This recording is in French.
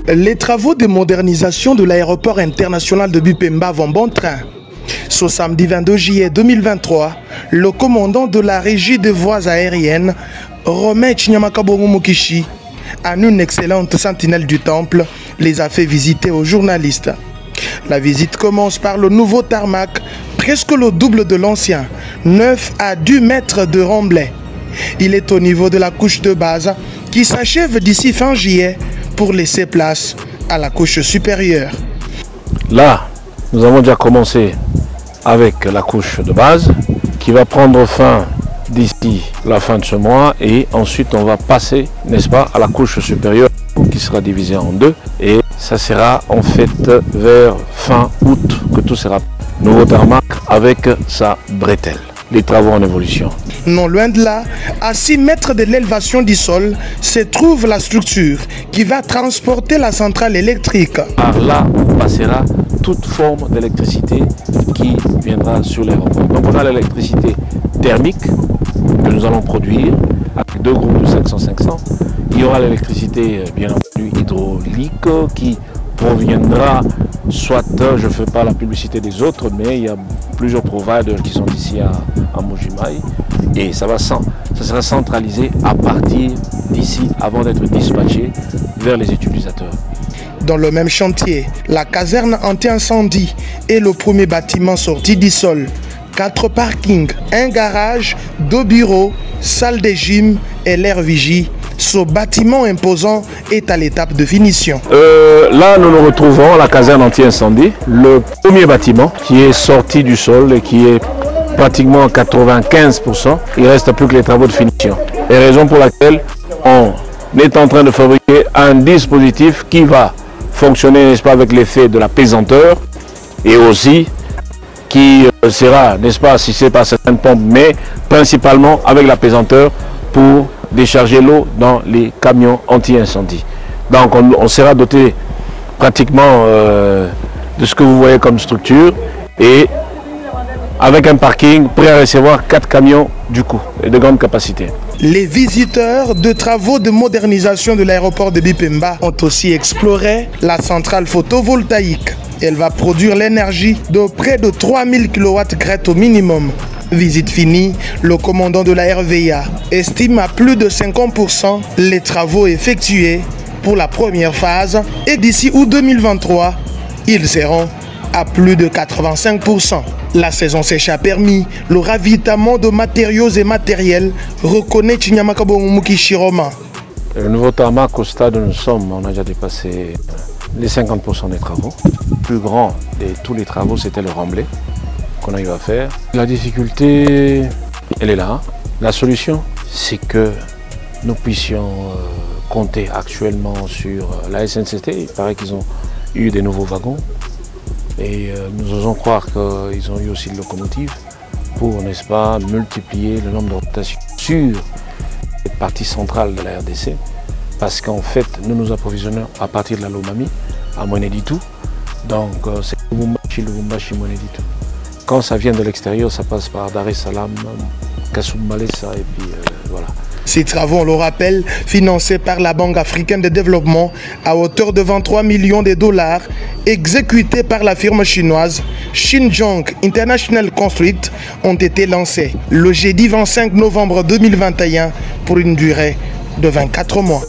Les travaux de modernisation de l'aéroport international de Bipemba vont bon train. Ce samedi 22 juillet 2023, le commandant de la régie des voies aériennes, Romain Chinyamakabogo Mukishi, en une excellente sentinelle du temple, les a fait visiter aux journalistes. La visite commence par le nouveau tarmac, presque le double de l'ancien, 9 à 10 mètres de remblai. Il est au niveau de la couche de base qui s'achève d'ici fin juillet pour laisser place à la couche supérieure. Là, nous avons déjà commencé avec la couche de base qui va prendre fin d'ici la fin de ce mois et ensuite on va passer, n'est-ce pas, à la couche supérieure qui sera divisée en deux et ça sera en fait vers fin août que tout sera nouveau tarmac avec sa bretelle. Les travaux en évolution. Non loin de là, à 6 mètres de l'élévation du sol, se trouve la structure qui va transporter la centrale électrique. Par là passera toute forme d'électricité qui viendra sur l'aéroport. Donc on a l'électricité thermique que nous allons produire avec deux groupes de 500-500. Il y aura l'électricité bien entendu hydraulique qui proviendra, soit je ne fais pas la publicité des autres, mais il y a plusieurs providers qui sont ici à Mujimai et ça sera centralisé à partir d'ici avant d'être dispatché vers les utilisateurs. Dans le même chantier, la caserne anti-incendie est le premier bâtiment sorti du sol. 4 parkings, un garage, 2 bureaux, salle de gym et l'air vigie. Ce bâtiment imposant est à l'étape de finition. Là, nous nous retrouvons à la caserne anti-incendie, le premier bâtiment qui est sorti du sol et qui est pratiquement à 95%. Il ne reste plus que les travaux de finition. Et raison pour laquelle on est en train de fabriquer un dispositif qui va fonctionner, n'est-ce pas, avec l'effet de la pesanteur et aussi qui sera, n'est-ce pas, si c'est pas certaines pompes, mais principalement avec la pesanteur pour décharger l'eau dans les camions anti-incendie. Donc on sera doté pratiquement de ce que vous voyez comme structure et avec un parking prêt à recevoir 4 camions du coup et de grande capacité. Les visiteurs de travaux de modernisation de l'aéroport de Bipemba ont aussi exploré la centrale photovoltaïque. Elle va produire l'énergie de près de 3000 kW au minimum. Visite finie, le commandant de la RVA estime à plus de 50% les travaux effectués pour la première phase et d'ici août 2023, ils seront à plus de 85%. La saison sèche a permis le ravitaillement de matériaux et matériels, reconnaît Chinyamakabogo Mukishi Romain. Le nouveau tarmac, au stade où nous sommes, on a déjà dépassé les 50% des travaux. Le plus grand de tous les travaux, c'était le remblai qu'on a eu à faire. La difficulté, elle est là. La solution, c'est que nous puissions compter actuellement sur la SNCT. Il paraît qu'ils ont eu des nouveaux wagons. Et nous osons croire qu'ils ont eu aussi une locomotive pour, n'est-ce pas, multiplier le nombre de rotations sur cette partie centrale de la RDC. Parce qu'en fait, nous nous approvisionnons à partir de la Lomami, à Mweneditu. Donc, c'est Lubumbashi, Mweneditu. Quand ça vient de l'extérieur, ça passe par Dar es Salaam, Kasumbalesa et puis voilà. Ces travaux, on le rappelle, financés par la Banque africaine de développement à hauteur de 23 millions de dollars, exécutés par la firme chinoise Xinjiang International Construct, ont été lancés le jeudi 25 novembre 2021 pour une durée de 24 mois.